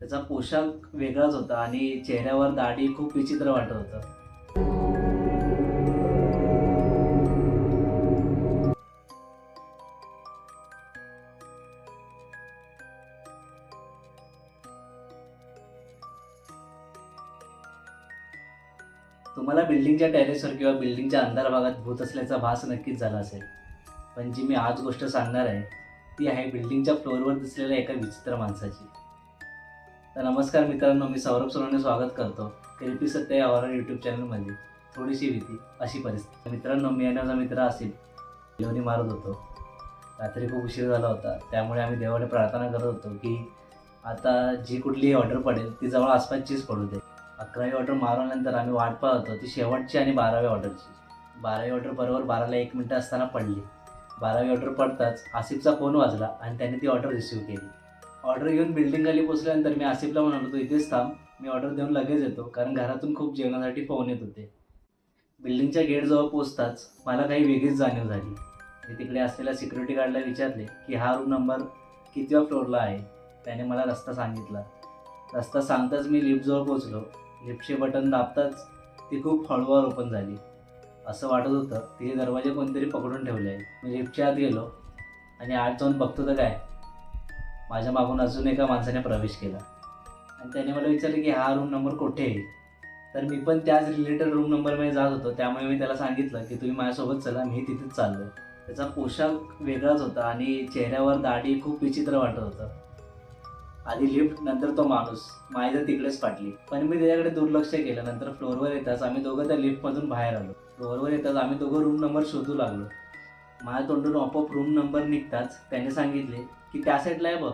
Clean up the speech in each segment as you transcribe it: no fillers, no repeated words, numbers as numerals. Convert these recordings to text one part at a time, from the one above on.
त्याचा पोशाख वेगळाच होता आणि चेहऱ्यावर दाढी खूप विचित्र वाटत होतं. तुम्हाला बिल्डिंगच्या टेरेसवर किंवा बिल्डिंगच्या अंधार भागात भूत असल्याचा भास नक्कीच झाला असेल. पण जी मी आज गोष्ट सांगणार आहे, ती आहे बिल्डिंगच्या फ्लोअरवर दिसलेल्या एका विचित्र माणसाची. तर नमस्कार मित्रांनो, मी सौरभ सोनवणे स्वागत करतो क्रिपी सत्य या हॉरर यूट्यूब चॅनलमध्ये. थोडीशी भीती अशी परिस्थिती. मित्रांनो, मी आणि माझा मित्र आसिफ लोणी मारत होतो. रात्री खूप उशीर झाला होता, त्यामुळे आम्ही देवाकडे प्रार्थना करत होतो की आता जी कुठलीही ऑर्डर पडेल ती जवळ आसपासचीच पडू दे. 11वी ऑर्डर मारल्यानंतर आम्ही वाट पाहत होतो ती शेवटची आणि 12व्या ऑर्डरची. 12वी ऑर्डर बरोबर 12ला 1 मिनिट असताना पडली. 12वी ऑर्डर पडताच आसिफचा फोन वाजला आणि त्याने ती ऑर्डर रिसीव्ह केली. ऑर्डर घेऊन बिल्डिंगखाली पोचल्यानंतर मी आसिफला म्हणालो, तू इथेच थांब, मी ऑर्डर देऊन लगेच येतो, कारण घरातून खूप जेवणासाठी फोन येत होते. बिल्डिंगच्या गेटजवळ पोचताच मला काही वेगळीच जाणीव झाली. मी तिकडे असलेल्या सिक्युरिटी गार्डला विचारले की हा रूम नंबर कितव्या फ्लोअरला आहे. त्याने मला रस्ता सांगितला. रस्ता सांगताच मी लिफ्टजवळ पोचलो. लिफ्टचे बटन दाबताच ती खूप हळूवार ओपन झाली. असं वाटत होतं तिचे दरवाजे कोणतरी पकडून ठेवले आहे. मी लिफ्टच्या आत गेलो आणि आत जाऊन बघतो तर काय, माझ्या मागून अजून एका माणसाने प्रवेश केला आणि त्याने मला विचारले की हा रूम नंबर कुठे आहे. तर मी पण त्याच रिलेटेड रूम नंबरमध्ये जात होतो, त्यामुळे मी त्याला सांगितलं की तुम्ही माझ्यासोबत चला, मी तिथेच चाललो आहे. त्याचा पोशाख वेगळाच होता आणि चेहऱ्यावर दाढी खूप विचित्र वाटत होतं. आधी लिफ्ट, नंतर तो माणूस. माझी तर तिकडेच फाटली, पण मी त्याच्याकडे दुर्लक्ष केलं. नंतर फ्लोअरवर येताच आम्ही दोघं त्या लिफ्टमधून बाहेर आलो. फ्लोअरवर येताच आम्ही दोघं रूम नंबर शोधू लागलो. माझ्या तोंडून आपोआप रूम नंबर निघताच त्याने सांगितले की त्या साईडला आहे बघ.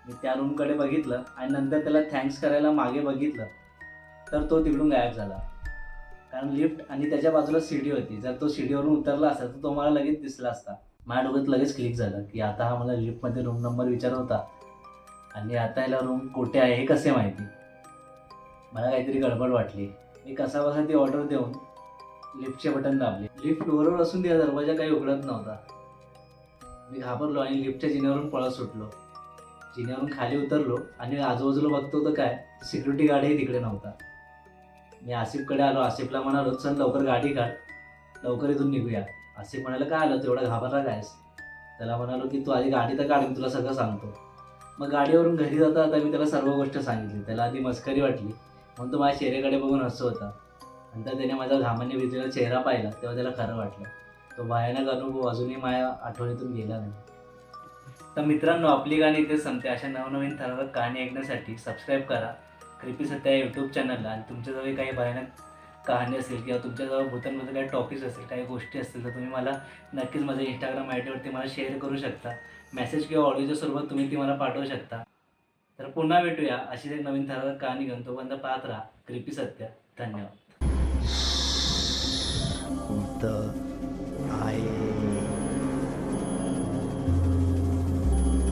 मी त्या रूमकडे बघितलं आणि नंतर त्याला थँक्स करायला मागे बघितलं तर तो तिकडून गायब झाला. कारण लिफ्ट आणि त्याच्या बाजूला सीडी होती. जर तो सीडीवरून उतरला असता तर तो मला लगेच दिसला असता. माझ्या डोक्यात लगेच क्लिक झालं की आता हा मला लिफ्टमध्ये रूम नंबर विचारत होता आणि आता ह्याला रूम कुठे आहे हे कसे माहिती. मला काहीतरी गडबड वाटली. मी कसाबसा ती ऑर्डर देऊन लिफ्टचे बटन दाबले. लिफ्ट फ्लोअरवर असून त्या दरवाजा काही उघडत नव्हता. मी घाबरलो आणि लिफ्टच्या जिन्यावरून पळत सुटलो. जिन्यावरून खाली उतरलो आणि आजूबाजूला बघतो तर काय, सिक्युरिटी गार्डही तिकडे नव्हता. मी आसिफकडे आलो. आसिफला म्हणालो, चल लवकर गाडी काढ, लवकर इथून निघूया. आसिफ म्हणाला, काय आलं तेवढा घाबरला कायस. त्याला म्हणालो की तू आधी गाडी तर काढ, मी तुला सगळं सांगतो. मग गाडीवरून घरी जाता आता मी त्याला सर्व गोष्ट सांगितली. त्याला आधी मस्करी वाटली, म्हणून तो माझ्या चेहऱ्याकडे बघून हसत होता. नंतर त्याने माझा घामाने भिजलेला चेहरा पाहिला तेव्हा त्याला खरं वाटलं. तो भयानक अनुभव अजूनही माझ्या आठवणीतून गेला नाही. तर मित्रांनो, आपली गाणी इथेच संपते. अशा नवनवीन ठराविक कहाणी ऐकण्यासाठी सबस्क्राईब करा क्रिपी सत्य या यूट्यूब चॅनलला. आणि तुमच्याजवळ काही भयानक कहाणी असेल किंवा तुमच्याजवळ भूतांमध्ये काही टॉपिक्स असेल, काही गोष्टी असतील, तर तुम्ही मला नक्कीच माझ्या इंस्टाग्राम आय डीवरती मला शेअर करू शकता. मेसेज किंवा ऑडिओच्या स्वरूपात तुम्ही ती मला पाठवू शकता. तर पुन्हा भेटूया अशीच एक नवीन ठराविक कहाणी घेऊन. तोपर्यंत पाहत राहा क्रिपी सत्य. धन्यवाद.